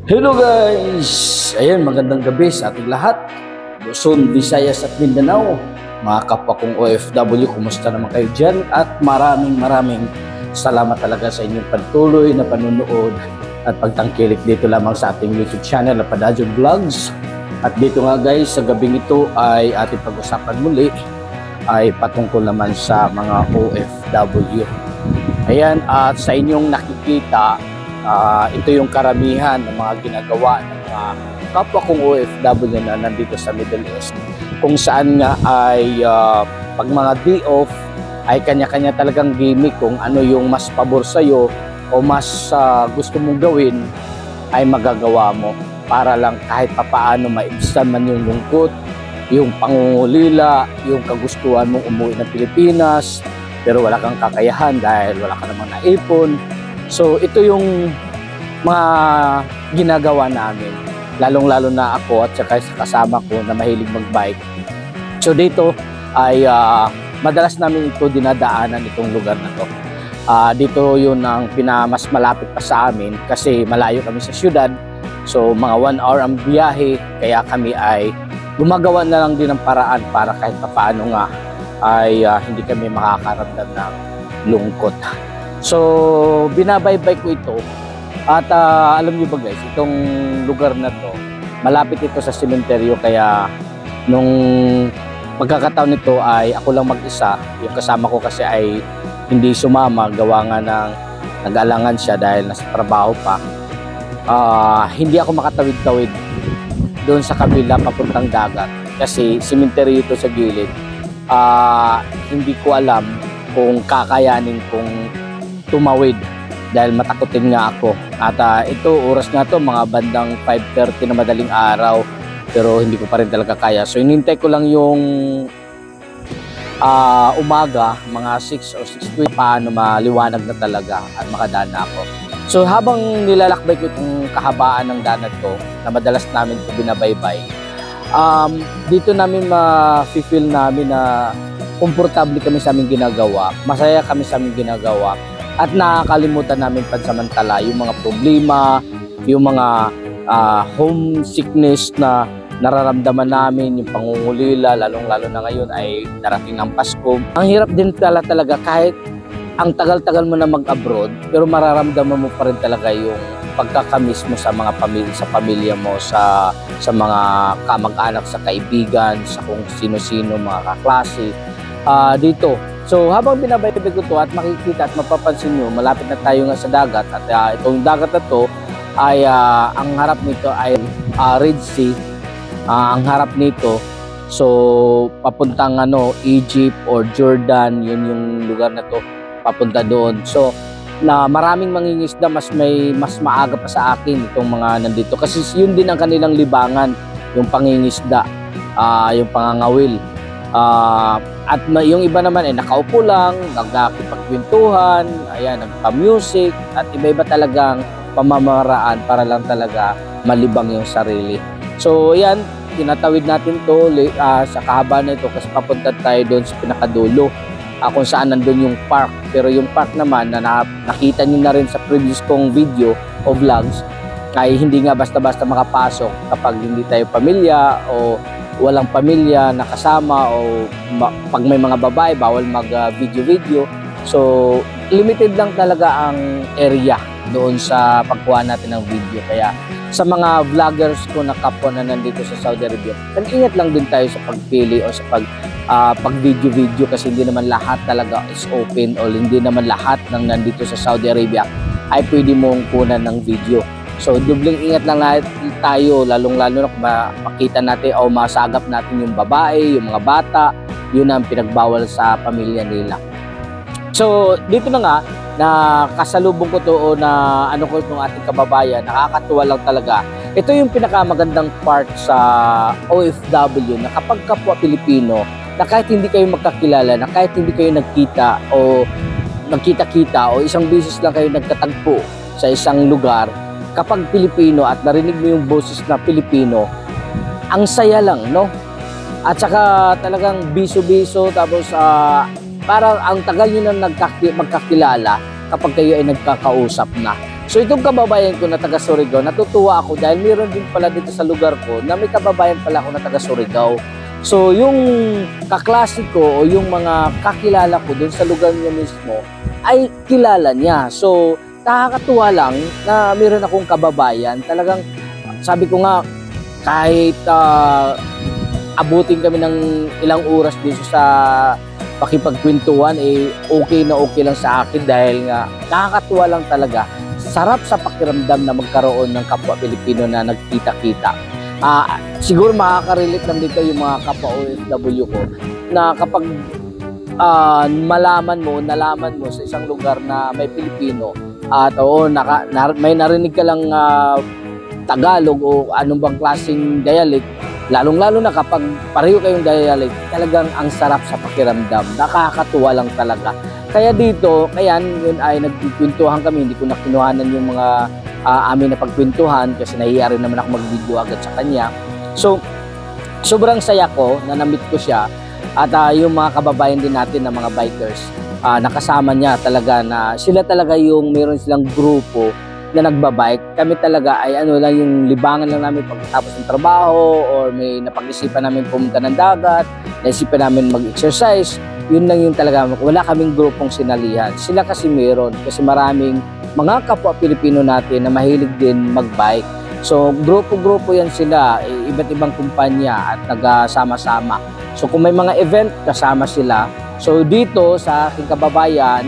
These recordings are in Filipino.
Hello guys! Ayan, magandang gabi sa ating lahat. Luzon, Visayas at Mindanao. Mga kapwa kong OFW, kumusta naman kayo dyan? At maraming salamat talaga sa inyong patuloy na panunood at pagtangkilik dito lamang sa ating YouTube channel na Padadyo Vlogs. At dito nga guys, sa gabing ito ay ating pag-usapan muli ay patungkol naman sa mga OFW. Ayan, at sa inyong nakikita, ito yung karamihan ng mga ginagawa ng mga kapwa kong OFW na nandito sa Middle East. Kung saan nga ay pag mga day off ay kanya-kanya talagang gimmick kung ano yung mas pabor sa'yo o mas gusto mong gawin ay magagawa mo para lang kahit papaano maibsan man yung lungkot, yung pangungulila, yung kagustuhan mong umuwi ng Pilipinas pero wala kang kakayahan dahil wala ka namang naipon. So ito yung mga ginagawa namin, lalong-lalo na ako at saka sa kasama ko na mahilig magbike. So dito ay madalas namin ito dinadaanan, itong lugar na to. Dito yun ang mas malapit pa sa amin kasi malayo kami sa syudad. So mga 1 hour ang biyahe, kaya kami ay gumagawa na lang din ng paraan para kahit paano nga ay hindi kami makakaramdam ng lungkot. So, binabaybay ko ito at alam niyo ba guys, itong lugar na to, malapit ito sa sementeryo kaya nung pagkakataon nito ay ako lang mag-isa. Yung kasama ko kasi ay hindi sumama, gawa nga ng nag-alangan siya dahil nasa trabaho pa. Hindi ako makatawid-tawid doon sa kabila papuntang dagat kasi sementeryo ito sa gilid. Hindi ko alam kung kakayanin kong tumawid dahil matakotin nga ako. At ito, oras nga to mga bandang 5:30 na madaling araw pero hindi ko pa rin talaga kaya. So inintay ko lang yung umaga, mga 6 or 6:20 paano maliwanag na talaga at makadaan na ako. So habang nilalakbay ko itong kahabaan ng dagat ko na madalas namin ito binabaybay, dito namin ma-feel namin na komportable kami sa aming ginagawa, masaya kami sa aming ginagawa. At nakakalimutan namin pansamantala yung mga problema, yung mga homesickness na nararamdaman namin, yung pangungulila, lalong-lalo na ngayon ay darating ng Pasko. Ang hirap din talaga kahit ang tagal-tagal mo na mag-abroad, pero mararamdaman mo pa rin talaga yung pagkakamiss mo sa mga pamilya mo, sa mga kamag-anak, sa kaibigan, sa kung sino-sino, mga kaklase dito. So habang binabaybay ko to at makikita at mapapansin nyo, malapit na tayo nga sa dagat at itong dagat na to ay ang harap nito ay Red Sea, ang harap nito. So papuntang Egypt or Jordan, yun yung lugar na to, papunta doon. So na maraming mangingisda, mas maaga pa sa akin itong mga nandito kasi yun din ang kanilang libangan, yung pangingisda, yung pangangawil. At yung iba naman ay nakaupo lang, nagkakipagkwentuhan, ayan, nagpa-music at iba-iba talagang pamamaraan para lang talaga malibang yung sarili. So ayan, tinatawid natin to sa kahaba na ito kasi papunta tayo doon sa pinakadulo, kung saan nandun yung park. Pero yung park naman na nakita nyo na rin sa previous kong video o vlogs ay hindi nga basta-basta makapasok kapag hindi tayo pamilya o walang pamilya na kasama, o pag may mga babae bawal mag video. So limited lang talaga ang area doon sa pagkuha natin ng video. Kaya sa mga vloggers ko na kapwa na nandito sa Saudi Arabia, ingat lang din tayo sa pagpili o sa pag video kasi hindi naman lahat talaga is open, o hindi naman lahat ng nandito sa Saudi Arabia ay pwede mong kunan ng video. So dubling ingat lang tayo, lalong-lalo na kung makita natin o masagap natin yung babae, yung mga bata, yun ang pinagbawal sa pamilya nila. So dito na nga, na kasalubong ko to o na ko itong ating kababayan, nakakatuwa lang talaga. Ito yung pinakamagandang part sa OFW, na kapag kapwa Pilipino, na kahit hindi kayo magkakilala, na kahit hindi kayo nagkita o isang beses lang kayo nagtatagpo sa isang lugar, kapag Pilipino at narinig mo yung boses na Pilipino, ang saya lang, no? At saka talagang biso-biso, tapos parang ang tagal nyo na magkakilala kapag kayo ay nagkakausap na. So itong kababayan ko na taga Surigao, natutuwa ako dahil meron din pala dito sa lugar ko na may kababayan pala ako na taga Surigao. So yung kaklase ko o yung mga kakilala ko dun sa lugar niya mismo ay kilala niya. So nakakatuwa lang na meron akong kababayan. Talagang sabi ko nga, kahit abutin kami ng ilang oras dito sa pakipagkwentuhan, okay na okay lang sa akin dahil nga nakakatuwa lang talaga. Sarap sa pakiramdam na magkaroon ng kapwa Pilipino na nagkita-kita. Siguro makaka-relate lang dito yung mga kapwa OFW ko na kapag nalaman mo sa isang lugar na may Pilipino at may narinig ka lang Tagalog o anong bang klaseng dialect, lalong-lalo na kapag pareho kayong dialect, talagang ang sarap sa pakiramdam. Nakakatuwa lang talaga. Kaya dito, yun ay nagkikwentuhan kami. Hindi ko na kinuhanan yung mga amin na pagkwentuhan kasi nahiya rin naman ako mag-video agad sa kanya. So, sobrang saya ko na na-meet ko siya at yung mga kababayan din natin na mga bikers, nakasama niya talaga na sila talaga yung meron silang grupo na nagbabike. Kami talaga ay yung libangan lang namin pagkatapos ng trabaho or may napag-isipan namin pumunta ng dagat, naisipan namin mag-exercise. Yun lang yung talaga, wala kaming grupong sinalihan. Sila kasi meron, kasi maraming mga kapwa Pilipino natin na mahilig din mag-bike. So grupo-grupo yan sila, iba't ibang kumpanya at nagsama-sama. So kung may mga event, kasama sila. So dito sa aking kababayan,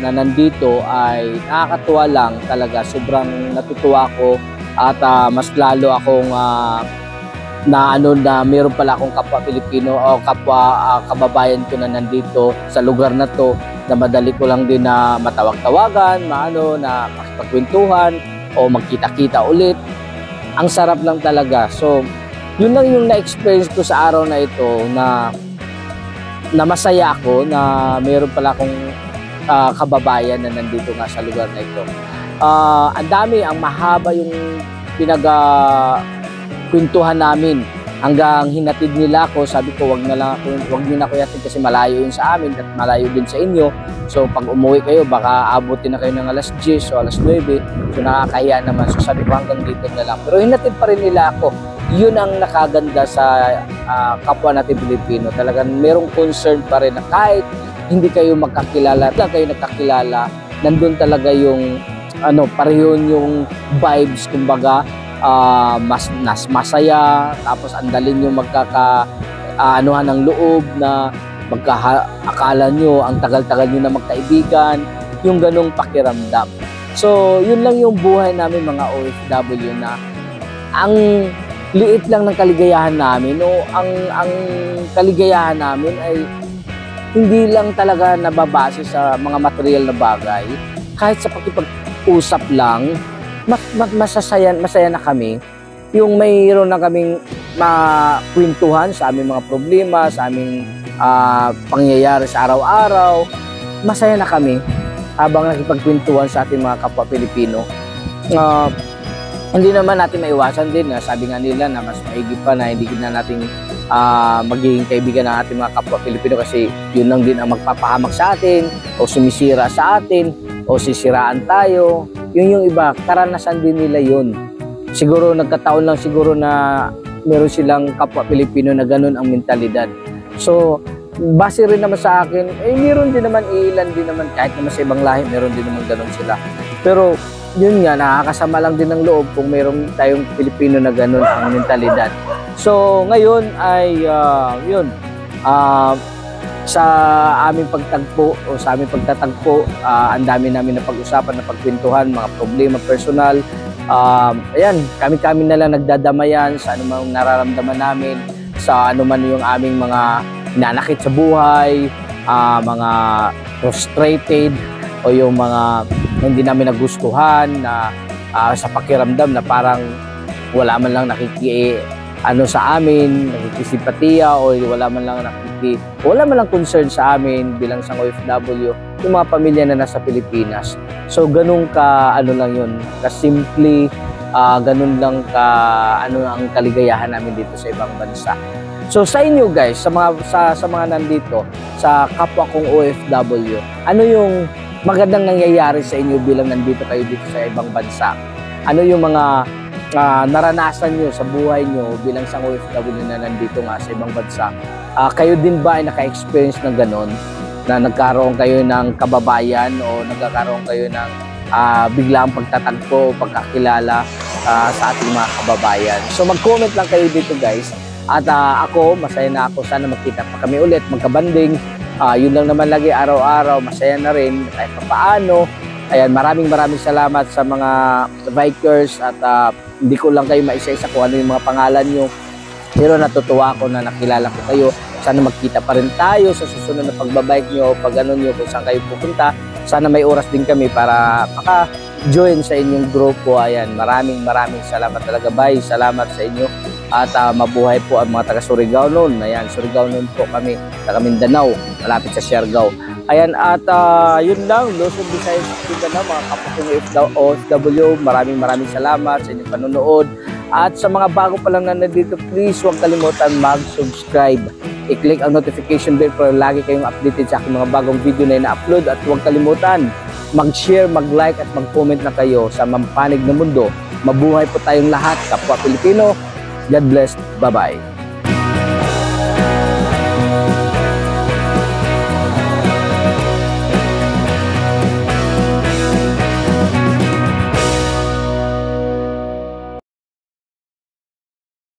na nandito ay nakakatuwa lang talaga. Sobrang natutuwa ako at mas lalo akong na meron pala akong kapwa Pilipino o kapwa kababayan ko na nandito sa lugar na to, na madali ko lang din na matawag-tawagan, na makipagkwentuhan o magkita-kita ulit. Ang sarap lang talaga. So yun lang yung na-experience ko sa araw na ito, na masaya ako na meron pala akong kababayan na nandito nga sa lugar na ito. Ang mahaba yung pinagkwentuhan namin hanggang hinatid nila ako. Sabi ko, wag niyo na ako yatid kasi malayo yun sa amin at malayo din sa inyo. So pag umuwi kayo, baka abutin na kayo ng alas 10 o alas 9. So nakakahiya naman. So sabi ko, hanggang dito na lang. Pero hinatid pa rin nila ako. Yun ang nakaganda sa kapwa natin Pilipino. Talagang merong concern pa rin na kahit hindi kayo magkakilala, lang kayo nagkakilala, nandun talaga yung pareho yung vibes, kumbaga mas masaya, tapos andalin yung magkakaanuhan ng loob na akala nyo ang tagal-tagal nyo na magkaibigan, yung ganong pakiramdam. So yun lang yung buhay namin mga OFW, na ang liit lang ng kaligayahan namin, o ang kaligayahan namin ay hindi lang talaga nababase sa mga material na bagay. Kahit sa pakipag-usap lang, masaya na kami. Yung mayroon na kaming makwentuhan sa aming mga problema, sa aming pangyayari sa araw-araw, masaya na kami habang nakipagkwentuhan sa ating mga kapwa Pilipino. Hindi naman natin maiwasan din, sabi nga nila na mas maigi pa na hindi na natin magiging kaibigan ng ating mga kapwa Pilipino kasi yun lang din ang magpapahamak sa atin o sumisira sa atin o sisiraan tayo. Yun yung iba, karanasan din nila yun. Siguro nagkataon lang siguro na meron silang kapwa Pilipino na ganun ang mentalidad. So base rin naman sa akin, meron din naman, ilan din naman, kahit naman sa ibang lahi, meron din naman ganun sila. Pero yun nga, nakakasama lang din ng loob kung meron tayong Pilipino na ganun ang mentalidad. So ngayon ay sa aming pagtagpo o sa aming pagtatagpo, ang dami namin na pag-usapan, na pagkwentuhan, mga problema personal. Ayan, kami na lang nagdadamayan sa anumang nararamdaman namin, sa anuman yung aming mga nanakit sa buhay, mga frustrated o yung mga hindi namin nagustuhan na sa pakiramdam na parang wala man lang sa amin, nakikisimpatiya o wala man lang concern sa amin bilang isang OFW, yung mga pamilya na nasa Pilipinas. So ganun lang yun, kasimple, ganun lang ang kaligayahan namin dito sa ibang bansa. So sa inyo guys, sa mga nandito, sa kapwa kong OFW, ano yung magandang nangyayari sa inyo bilang nandito kayo dito sa ibang bansa? Ano yung mga naranasan nyo sa buhay nyo bilang isang OFW na nandito nga sa ibang bansa? Kayo din ba ay naka-experience ng ganon? Na nagkaroon kayo ng kababayan o nagkakaroon kayo ng biglang pagtatagpo o pagkakilala sa ating mga kababayan? So mag-comment lang kayo dito guys. At ako, masaya na ako. Sana magkita pa kami ulit, magkabanding. Yun lang naman lagi, araw-araw, masaya na rin kahit paano. Ayan, maraming salamat sa mga bikers at hindi ko lang kayo maisa-isa kung ano yung mga pangalan nyo. Pero natutuwa ako na nakilala ko kayo. Sana magkita pa rin tayo sa susunod na pagbabike nyo, pag ano nyo, kung saan kayo pupunta. Sana may oras din kami para maka-join sa inyong grupo. Ayan, maraming salamat talaga. Bye, salamat sa inyo. At mabuhay po ang mga taga Surigao noon. Ayan, Surigao noon po kami, taga Mindanao, malapit sa Siargao. Ayan, at yun lang, Luzon, Visayas, Mindanao, mga kapatid OFW, maraming salamat sa inyong panonood. At sa mga bago pa lang na nandito, please huwag kalimutan mag-subscribe. I-click ang notification bell para lagi kayong updated sa aking mga bagong video na ina-upload. At huwag kalimutan, mag-share, mag-like at mag-comment na kayo sa Mampanig na Mundo. Mabuhay po tayong lahat, kapwa Pilipino. God bless. Bye-bye.